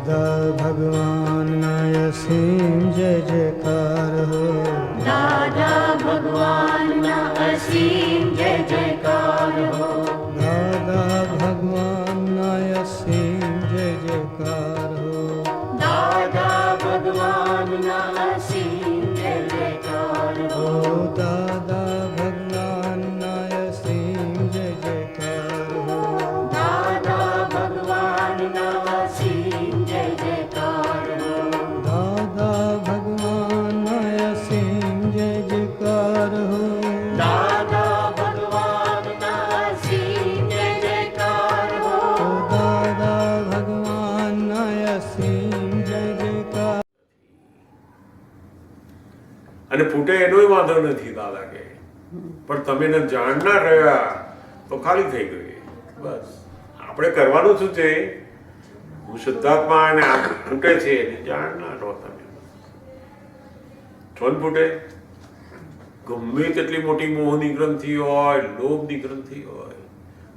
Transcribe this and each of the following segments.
દાદા ભગવાનના અસીમ જય જયકાર હો. દાદા ભગવાનના અસીમ જય જયકાર હો. દાદા ભગવાનના અસીમ જય જયકાર હો. દાદા ભગવાનના અસીમ જય જયકાર હો. દાદા ભગવાનના અસીમ જય જયકાર હો. દાદા ભગવાનના અસીમ જય જયકાર હો. દાદા ભગવાનના અસીમ જય જયકાર હો. દાદા ભગવાનના અસીમ જય જયકાર હો. દાદા ભગવાનના અસીમ જય જયકાર. અને ફૂટે એનોય વાંધો નથી દાદા કે, પણ તમે એને જાણના રહ્યા તો ખાલી થઈ ગઈ. બસ આપણે કરવાનું શું છે, હું શુદ્ધાત્મા અને આ ફૂટે છે એને જાણના રહો. તમે છોન ફૂટે ગમે તેટલી મોટી મોહની ગ્રંથિ હોય, લોભની ગ્રંથિ હોય,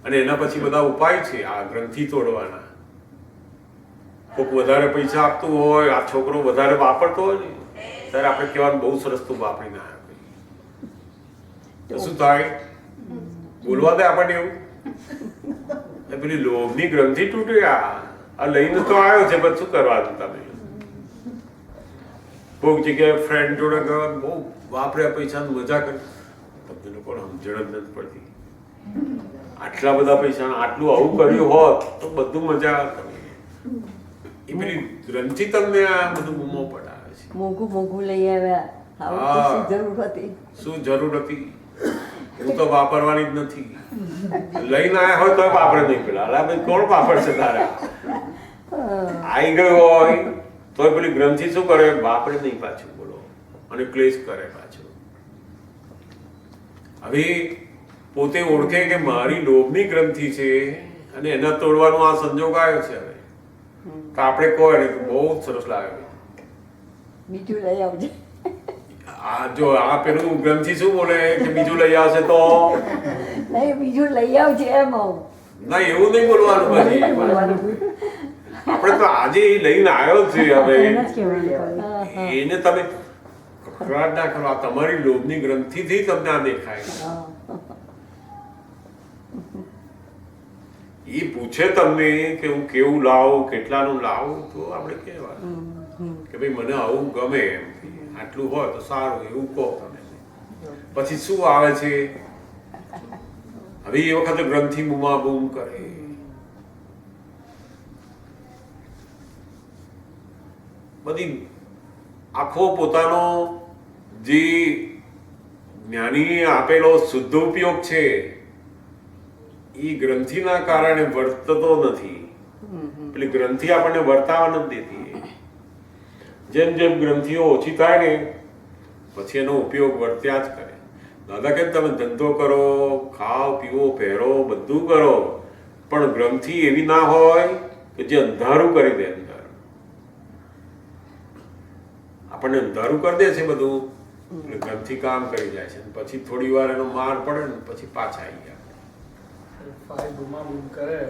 અને એના પછી બધા ઉપાય છે આ ગ્રંથિ તોડવાના. કોઈક વધારે પૈસા આપતું હોય, આ છોકરો વધારે વાપરતો હોય ને, ત્યારે આપણે કહેવાનું બહુ સરસ તું વાપરી ના તો શું થાય? બોલવા દે આપણને એવું. પેલી લોભની ગ્રંથિ તૂટી, આ લઈને તો આવ્યો છે, પણ શું કરવાનું? તમે કોઈક જગ્યાએ ફ્રેન્ડ જોડે ગયો, બહુ વાપર્યા પૈસાની મજા કરી, તમને લોકો સમજણ જ નથી પડતી. આટલા બધા પૈસા આટલું આવું કર્યું હોત તો બધું મજા આવે. એ પેલી ગ્રંથિ તમને આ બધું બૂમો પડાવે છે. મોંઘું મોંઘું લઈ આવ્યા, શું જરૂર હતી? શું જરૂર હતી? હું તો વાપરવાની જ નથી. લઈને આવ્યા હોય તો વાપરે નહીં. પેલા અલા ભાઈ કોણ વાપરશે તારે? આવી ગયો હોય તો પેલી ગ્રંથિ શું કરે? વાપરે નહીં પાછું. બોલો, અને ક્લેશ કરે પાછું. હવે પોતે ઓળખે કે મારી લોભની ગ્રંથિ છે અને એના તોડવાનો આ સંજોગ આવ્યો છે. હવે તો આપણે કહો ને બહુ જ સરસ લાગે. બીજું લઈ આવજે. આ જો આ પેલું ગ્રંથિ શું બોલે કે બીજું લઈ આવશે તો? નહીં, બીજું લઈ આવજે એમ. ના, એવું નહીં બોલવાનું. પછી આપણે તો આજે એ લઈને આવ્યો છે. હવે એને તમે કકડાટ ના કરો. આ તમારી લોભની ગ્રંથિથી તમને આ દેખાય. એ પૂછે તમને કે હું કેવું લાવું, કેટલાનું લાવું, તો આપણે કહેવાનું કે ભાઈ મને આવું ગમે, એમ આટલું હોય તો સારું, એવું કહો તમે. પછી શું આવે છે? હવે એ વખતે ગ્રંથિ બૂમા બૂમ કરે. બધી આખો પોતાનો જે જ્ઞાની આપેલો શુદ્ધ ઉપયોગ છે એ ગ્રંથિના કારણે વર્તતો નથી. પેલી ગ્રંથિ આપણને વર્તાવા નથી દેતી. જેમ જેમ ગ્રંથિઓ ઓછી થાય ને પછી એનો ઉપયોગ વર્ત્યા જ કરે. દાદા કે તમે ધંધો કરો, ખાઓ પીવો પહેરો બધું કરો, પણ ગ્રંથિ એવી ના હોય કે જે અંધારું કરી દે. અંદર આપણને અંધારું કરી દે છે બધું. ગ્રંથિ કામ કરી જાય છે, પછી થોડી વાર એનો માર પડે ને પછી પાછા આવી જાય. ફાઇલ બૂમા બૂમ કરે,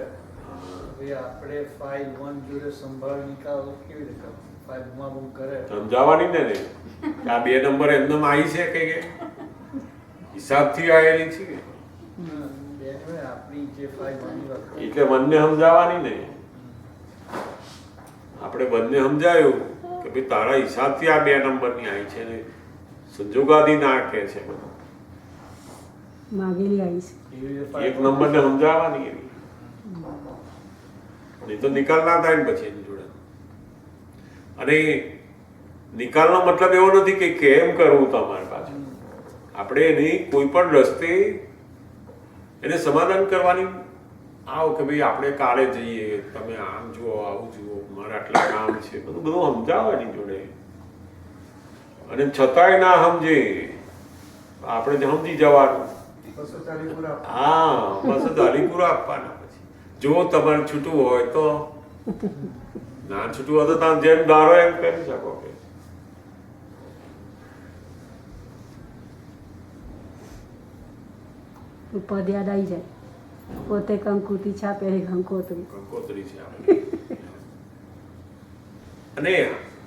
હવે આપણે ફાઇલ 1 જોડે સંભાળ નિકાલ કેવી રીતે કરવું? ફાઇલ બૂમા બૂમ કરે સમજાવવાની ને આ 2 નંબર એમને આવી છે કે હિસાબથી આવેલી છે. આપણી જે ફાઇલ બની વાત એટલે બંને સમજાવવાની ને. આપણે બંને સમજાયું કે ભાઈ તારા હિસાબથી આ 2 નંબરની આવી છે ને સંજોગાદી ના કે છે બધું. માગેલી આવીશ. એક નંબરને સમજાવવાની એવી. નહીં તો નિકાલ ના થાય ને પછી એની જોડે. અને નિકાલનો મતલબ એવો નથી કે કેમ કરવું તમારે પાછું. આપણે એની કોઈ પણ રસ્તે એને સમાધાન કરવાની આવો કે ભાઈ આપણે કાલે જઈએ, તમે આમ જુઓ, આવું જુઓ, મારે આટલા કામ છે, બધું બધું સમજાવો એની જોડે. અને છતાંય ના સમજે આપણે સમજી જવાનું. હા, બસ અલીપુરા આપવાના. પછી જો તમારે છૂટવું હોય તો, ના છૂટવું હોય તો તમે જેમ ધારો એમ કરી શકો. કે પદ યાદ આવી જાય. પોતે કંકુતી છાપે કંકોત્રી. કંકોત્રી છે આપણે. અને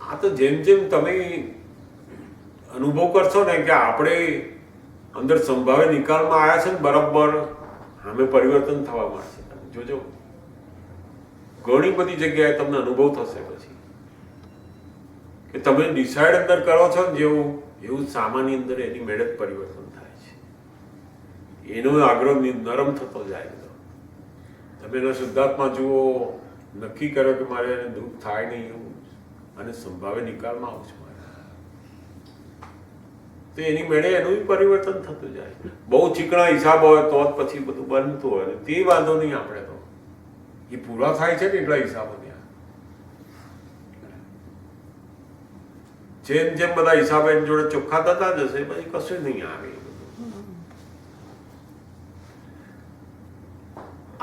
આ તો જેમ જેમ તમે અનુભવ કરશો ને કે આપણે અંદર સંભાવે નિકાલમાં આવ્યા છે ને બરાબર સામે પરિવર્તન થવા મળશે. તમે જોજો ઘણી બધી જગ્યાએ તમને અનુભવ થશે પછી કે તમે ડિસાઇડ અંદર કરો છો ને જેવું એવું સામાન્ય અંદર એની મેળે પરિવર્તન થાય છે. એનો આગ્રહ નરમ થતો જાય. તમે એના શુદ્ધાત્મા જુઓ, નક્કી કરો કે મારે એને દુઃખ થાય નહીં એવું અને સંભાવે નિકાલમાં આવું છું તો એની મેળે એનું પરિવર્તન થતું જાય. બહુ ચીકણા હિસાબ હોય તો જ પછી બધું બનતું હોય ને તે વાંધો નહીં. આપણે તો એ પૂરા થાય છે ને એટલા હિસાબો ત્યાં. જેમ જેમ બધા હિસાબ એની જોડે ચોખ્ખા થતા જશે પછી કશું નહીં આવે.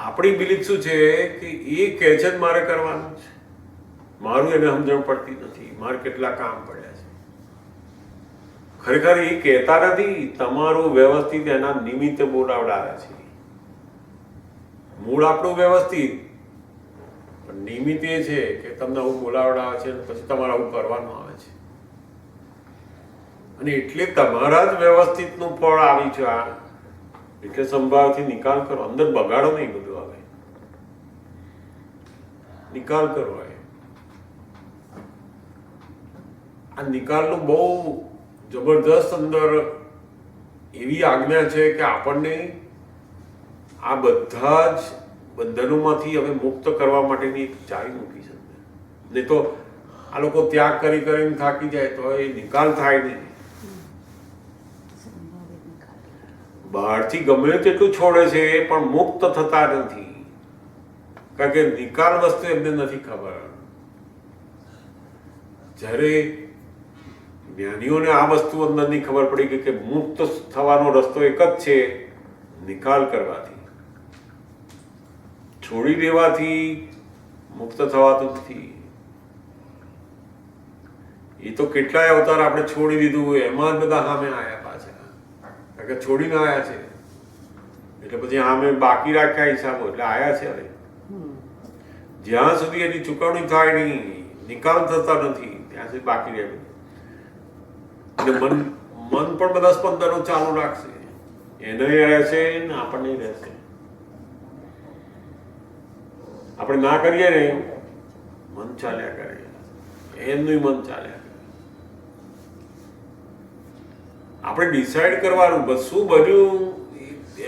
આપણી બિલીફ શું છે કે એ કહે છે મારે કરવાનું છે, મારું એને સમજણ પડતી નથી, મારે કેટલા કામ પડ્યા છે. ખરેખર એ કહેતા નથી, તમારું વ્યવસ્થિત એના નિમિત્તે બોલાવડાવે છે. મૂળ આપણું વ્યવસ્થિત, પણ નિમિત્ત એ છે કે તમને આવું બોલાવડાવે છે અને પછી તમારે આવું કરવાનું આવે છે. અને એટલે તમારા જ વ્યવસ્થિતનું ફળ આવી છે. આ એટલે સંભાવથી નિકાલ કરો. અંદર બગાડો નહીં, બધું આવે નિકાલ કરો. આ નિકાલનું બહુ જબરદસ્ત અંદર એવી આજ્ઞા છે કે આપણને આ બધા જ બંધનોમાંથી હવે મુક્ત કરવા માટેની એક ચાવી મૂકી છે. નહીં તો આ લોકો ત્યાગ કરી કરીને થાકી જાય તો એ નિકાલ થાય નહીં. બહારથી ગમે તેટલું છોડે છે પણ મુક્ત થતા નથી, કારણ કે નિકાલ વસ્તુ એમને નથી ખબર. જ્યારે જ્ઞાનીઓને આ વસ્તુ અંદરની ખબર પડી ગઈ કે મુક્ત થવાનો રસ્તો એક જ છે, નિકાલ કરવાથી. છોડી દેવાથી મુક્ત થવાતું નથી. એ તો કેટલાય અવતાર આપણે છોડી દીધું, એમાં જ બધા સામે આવ્યા પાછા, કારણ કે છોડીને આવ્યા છે એટલે પછી સામે બાકી રાખ્યા હિસાબો એટલે આવ્યા છે. હવે જ્યાં સુધી એની ચુકવણી થાય નહીં, નિકાલ થતા નથી, ત્યાં સુધી બાકી રહે. અને મન પણ બધા સ્પંદનો ચાલુ રાખશે, એને રહેશે ને આપણને રહેશે. આપણે ના કરીએ ને મન ચાલ્યા કરે, એમનું મન ચાલ્યા કરે. આપણે ડિસાઈડ કરવાનું બસ શું બન્યું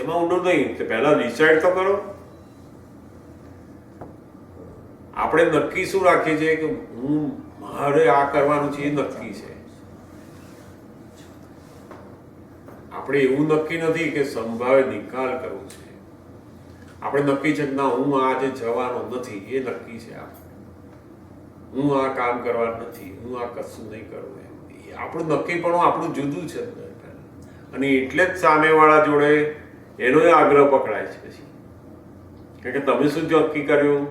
એમાં ઊંડું નહીં, પહેલા ડિસાઈડ તો કરો. આપણે નક્કી શું રાખીએ છીએ કે હું મારે આ કરવાનું છે, એ નક્કી છે. આપણે એવું નક્કી નથી કે સંભાવે નિકાલ કરવું છે. આપણે નક્કી છે કે ના હું આજે જવાનો નથી, એ નક્કી છે. હું આ કામ કરવાનું નથી, હું આ કશું નહીં કરવું. આપણું નક્કી પણ આપણું જુદું છે. અને એટલે જ સામેવાળા જોડે એનો આગ્રહ પકડાય છે પછી, કારણ કે તમે શું નક્કી કર્યું,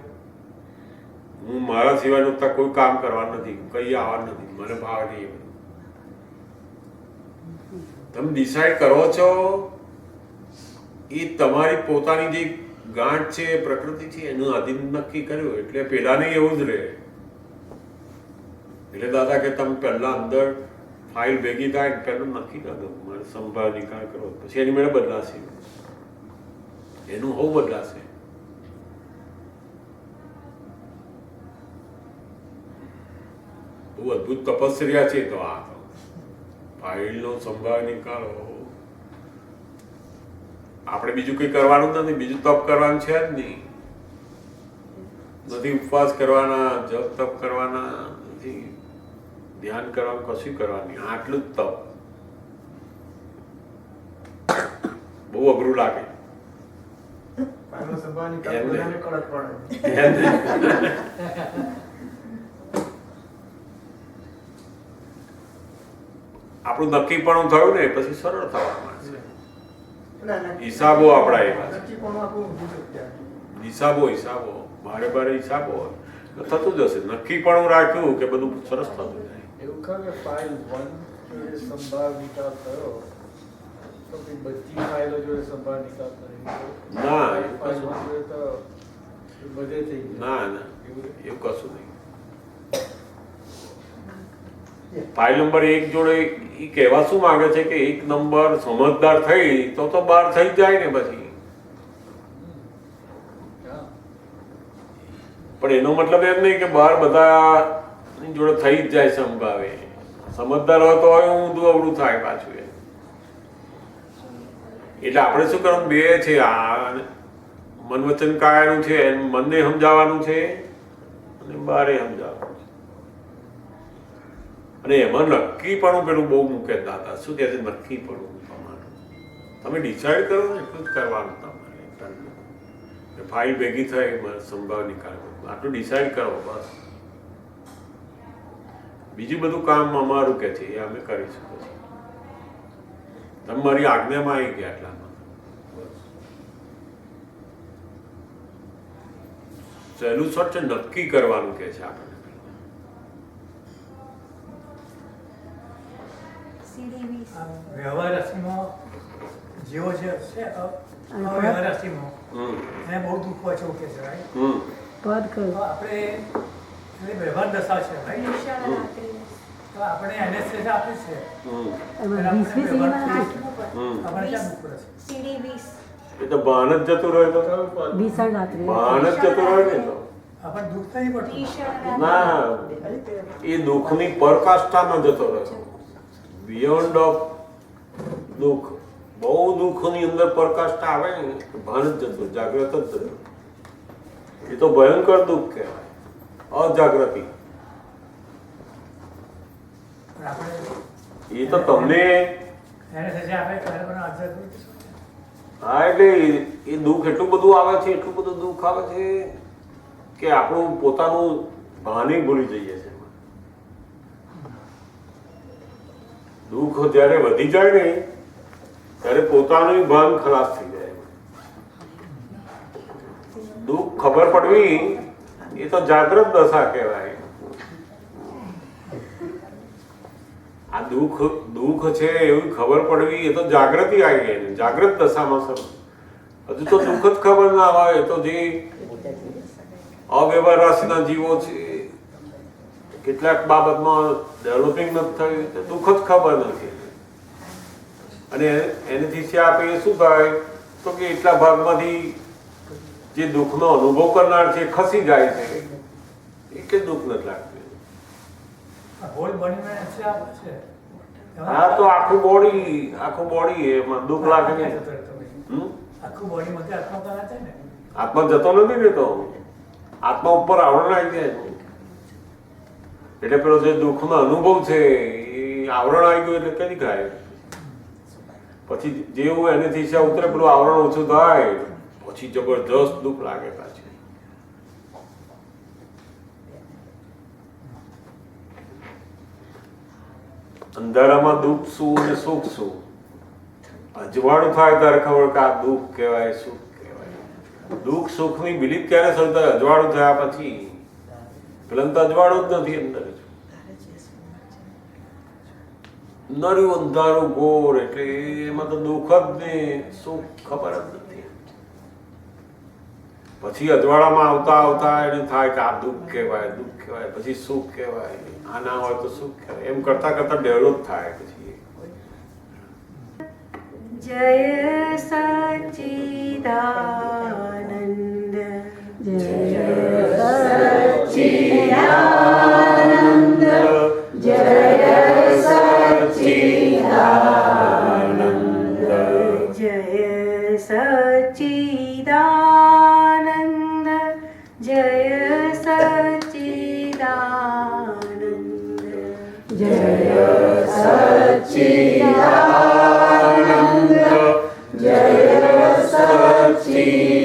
હું મારા સિવાયનું કોઈ કામ કરવાનું નથી, કઈ આવવાનું નથી, મને ભાવ નહીં. તમે ડિસાઈડ કરો છો એ તમારી પોતાની જે ગાંઠ છે, પ્રકૃતિ છે, એનું આધીન નક્કી કર્યું એટલે પેલાને એવું જ રહે. એટલે દાદા કે તમે પહેલા અંદર ફાઇલ ભેગી થાય પહેલું નક્કી કરી દો મારે સંભાળ નિકાલ કરો, પછી એની મેળે બદલાશે, એનું હોવું બદલાશે. બહુ અદભુત તપસ્યા છે. તો આ ફાઇલનો સંભાળ નિકાલો. આપણે બીજું કઈ કરવાનું નથી, બીજું તપ કરવાનું છે જ નહીં. નથી ઉપવાસ કરવાના, જપ તપ કરવાના નથી, ધ્યાન કરવાનું કશું કરવાનું. આટલું જ તપ. બહુ અઘરું લાગે. આપણું નક્કી પણ થયું ને પછી સરળ થવા માંડશે. હિસાબો આપણા એવા હિસાબો ભારે હિસાબો થતું જશે. નક્કી પણ રાખ્યું કે બધું સરસ થતું જાય. એવું ખરું કે ફાઇલ 1 જોડે સંભાળ નિકાલ થયો તો બધી ફાઇલો જોડે સંભાળ નિકાલ કરી ના, ફાઇલ 1 જોડે તો બધે થઈ ગયું. ના એવું કશું નહીં. ફાઇલ નંબર 1 જોડે એ કહેવા શું માંગે છે કે 1 નંબર સમજદાર થઈ તો 12 થઈ જાય ને પછી. હા. પણ એનો મતલબ એમ નહીં કે 12 બધા જોડે થઈ જ જાય સંભાવે. સમજદાર હોય તો ઊંધું અવળું થાય પાછું. એટલે આપણે શું કરવાનું? બે છે, આ મન વચન કાયાનું છે, મનને સમજાવવાનું છે અને બારે સમજાવવાનું છે. અને એમાં નક્કીપણું પેલું બહુ મૂકે દાદા. શું કહે છે? નક્કીપણું તમારું. તમે ડિસાઈડ કરો ને એટલું જ કરવાનું તમારે. ફાઇલ ભેગી થાય સંભાવ નિકાલ આટલું ડિસાઈડ કરો બસ. બીજું બધું કામ અમારું કે છે એ અમે કરીશું. પછી તમે મારી આજ્ઞામાં આવી ગયા એટલામાં. સહેલું સ્વચ્છ નક્કી કરવાનું કે છે આપણને. વ્યવહાર રાશિમાં જેવો છે વ્યવહાર રાશિમાં એને બહુ દુઃખ હોય છે એવું કે છે right? પદ તો કયું? આપણે એટલે વ્યવહાર દશા છે right? તો આપણે anesthesia આપી છે એમાં 20 સીડીમાં નથી. આપણે ક્યાં દુઃખ પડે છે? સીડી 20. એ તો ભાન જ જતું રહે તો ભીષણ રાત્રિ. ભાન જ જતું રહે ને તો આપણને દુઃખ નહીં પડતું. ના, એ દુઃખની પરાકાષ્ઠામાં જતો રહ્યો. બિયોન્ડ ઓફ દુઃખ. બહુ દુઃખની અંદર પરાકાષ્ઠા આવે ને ભાન જ જતું, જાગ્રત જ જતું. એ તો ભયંકર દુઃખ કહેવાય, અજાગૃતિ. પણ આપણે એ તો તમને anesthesia આપે ત્યારે પણ અજાગૃતિ શું છે? હા, એટલે એ દુઃખ એટલું બધું આવે છે, એટલું બધું દુઃખ આવે છે કે આપણું પોતાનું ભાન ભૂલી જઈએ છીએ. દુઃખ જ્યારે વધી જાય ને ત્યારે પોતાનું ભાન ખલાસ થઈ જાય. દુઃખ ખબર પડવી એ તો જાગ્રત દશા કહેવાય. આ દુઃખ છે એવી ખબર પડવી એ તો જાગૃતિ આવી ગઈ. જાગ્રત દશામાં સર હજુ તો દુઃખ જ ખબર ના હોય તો જે અવ્યવહાર રાશિના જીવો છે કેટલાક બાબતમાં ડેવલપિંગ નથી થયું તો દુઃખ જ ખબર નથી. અને એનાથી છે આપે શું થાય તો કે એટલા ભાગમાંથી જે દુઃખનો અનુભવ કરનાર છે ખસી જાય છે એટલે દુઃખ નથી લાગતું. હોલ બોડીમાં anesthesia આપે છે. હા, તો આખું બોડી એમાં દુઃખ લાગે ને. આખું બોડીમાંથી આત્મા તો ના થાય ને. આત્મા જતો નથી રહેતો, આત્મા ઉપર આવરણ આવી જાય. એટલે પેલો જે દુઃખનો અનુભવ છે એ આવરણ આવી ગયું એટલે કદી ગાય. પછી જેવું એનેથી છે ઉતરે પેલું આવરણ ઓછું થાય પછી જબરજસ્ત દુઃખ લાગે પાછું. અંધારામાં દુઃખ શું અને સુખ શું? અજવાળું થાય ત્યારે ખબર કે આ દુઃખ કહેવાય, સુખ કહેવાય. દુઃખ સુખની બિલીફ ક્યારે શરૂ થાય? અજવાળું થયા પછી. પેલા તો અજવાળું જ નથી અંદર. નર્યું અંધારું ઘોર એટલે એમાં તો દુઃખ જ ને સુખ ખબર જ નથી. પછી અજવાળામાં આવતા આવતા એને થાય કે આ દુઃખ કહેવાય, દુઃખ કહેવાય, પછી સુખ કહેવાય, આ ના હોય તો સુખ કહેવાય. એમ કરતા કરતા ડેવલપ થાય પછી. જય સચ્ચિદાનંદ. જય સચ્ચિદાનંદ. જય સચ્ચિદાનંદ. જય સચ્ચિદાનંદ. જય સચ્ચિદાનંદ. જય સચ્ચિદાનંદ. જય સચ્ચિદાનંદ.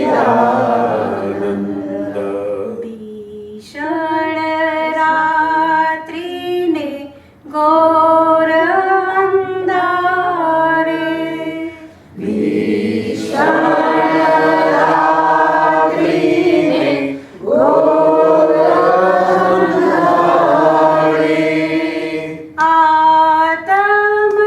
ભીષણ રાત્રિને ઘોર અંધારે. ભીષણ રાત્રિને ઘોર અંધારે. આતમ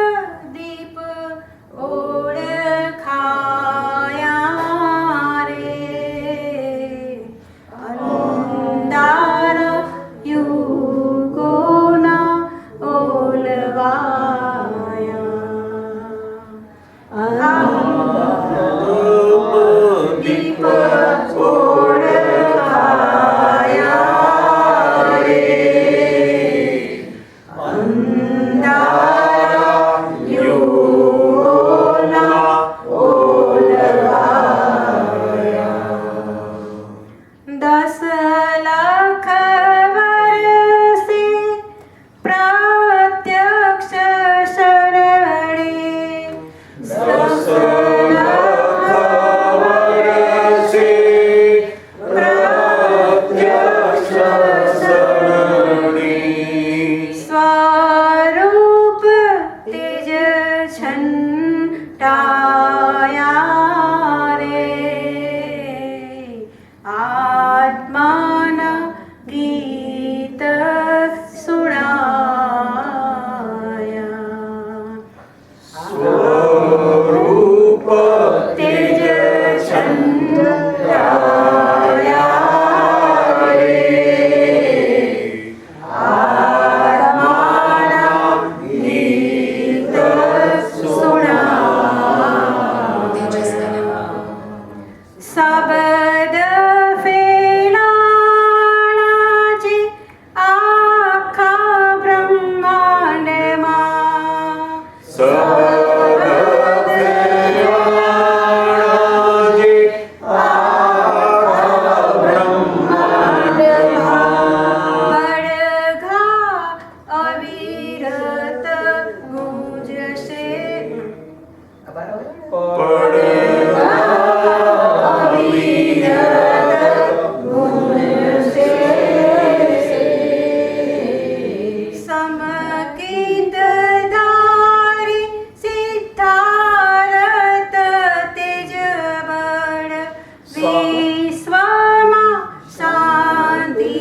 શાંતિ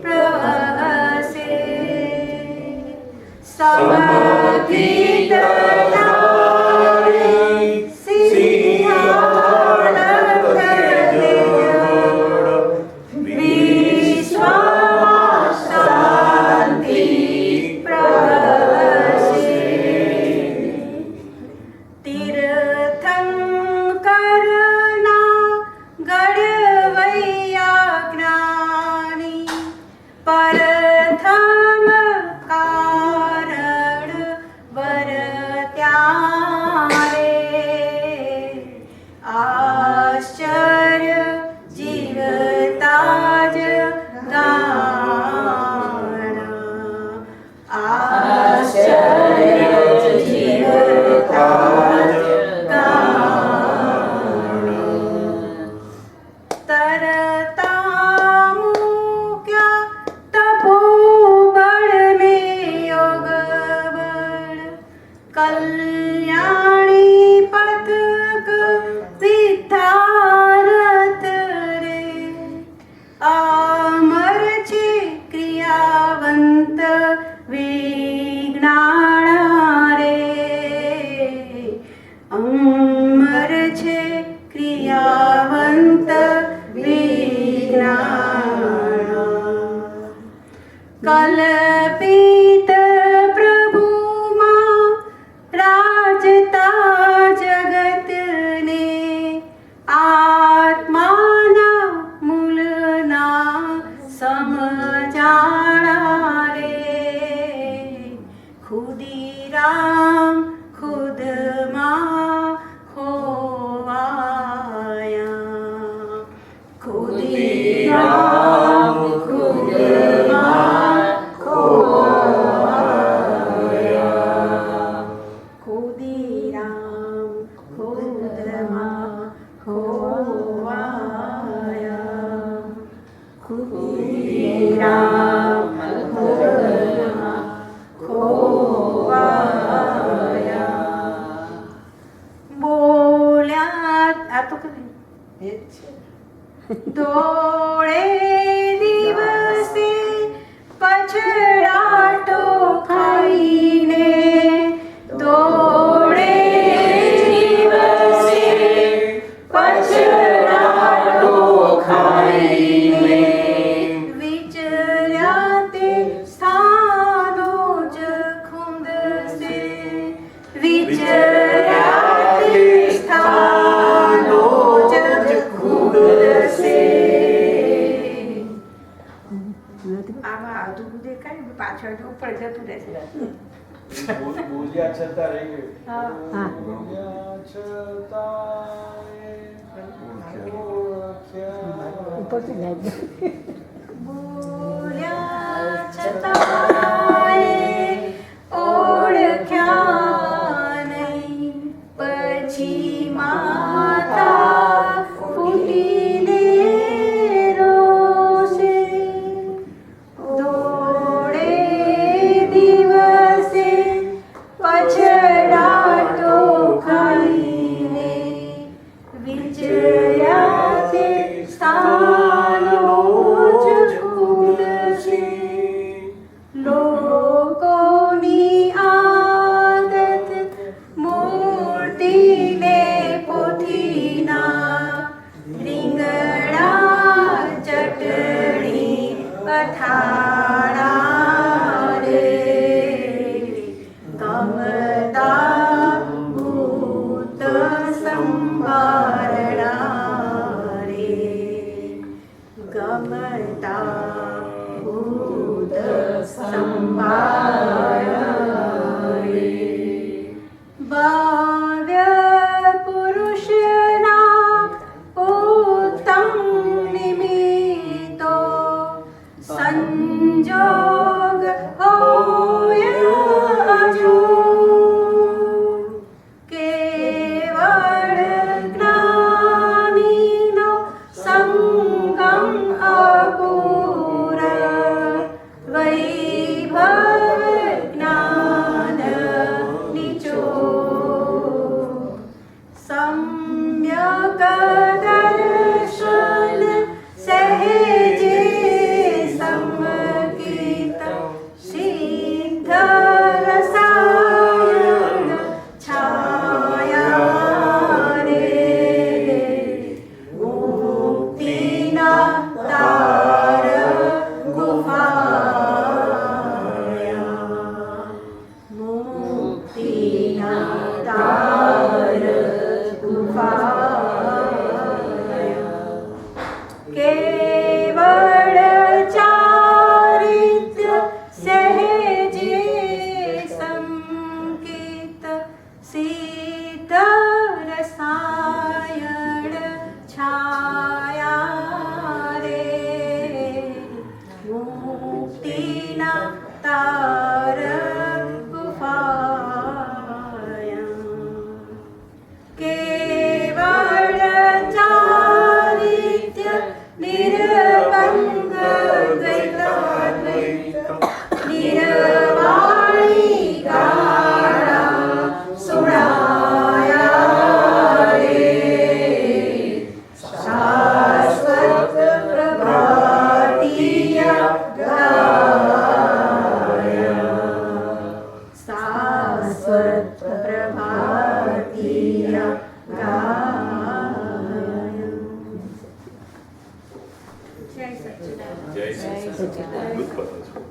પ્રવસે સમકીત પરથમ કારણ વરત્યારે આશ્ચર્ય જીવતા જ ગાણા આશ્ચર્ય જીવતા જ ગાણા તરતા મૂક્યા તપોબળ ને યોગબળ કલ્યાણી પતક સિદ્ધાર્થ રે અમર છે ક્રિયાવંત વિજ્ઞાણા રે અમર છે ક્રિયાવંત વિજ્ઞાણા કલ્પિત પ્રભુમાં રાજતા જગતને આત્માના મૂળના સમજાણા રે ખુદીરામ ખુદમાં ખોવાયા ખુદીરામ ખુદમાં ખોવાયા ખુદીરામ ખુદમાં ખોવાયા ખુદીરામ ખુદમાં ખોવાયા બોલ્યા આ તો કઈ એ જ છે. દોડે દિવસે પછડાટો ખાઈને દોડે દિવસે પછડાટો ખાઈને વિચર્યા તે સ્થાનો જ ખૂંદશે વિચર્યા તે સ્થાનો જ ખૂંદશે આમાં આધું દેખાય ને પાછળ જો ઉપર જતું રહેશે બોલ્યા છતાં રહી ગયું. હા બોલ્યા છતાંય ઓળખ્યા. ઉપરથી લાગી બોલ્યા છતાંય ઓળખ્યા નહીં પછી માતા ફૂટીને રોશે દોડે દિવસે પછડાટો ખાઈને વિચર્યા તે સ્થાનો જ ખૂંદશે લોકોની આદત મૂર્તિને પોથીના રીંગણા ચટણી અથાણા રે ગમતા ભૂત સંભારણા રે ગમતા ભૂત સંભારણા રે ભાવ્ય પુરુષના ઉત્તમ નિમિત્તો સંજોગ હોય અજુ કેવળ જ્ઞાનીનો સંગમ અપૂર વૈભવ જ્ઞાન નીચો સમ્યક દર્શન સહેજે સચ્ચિદાનંદ. અદ્ભુત પતો છો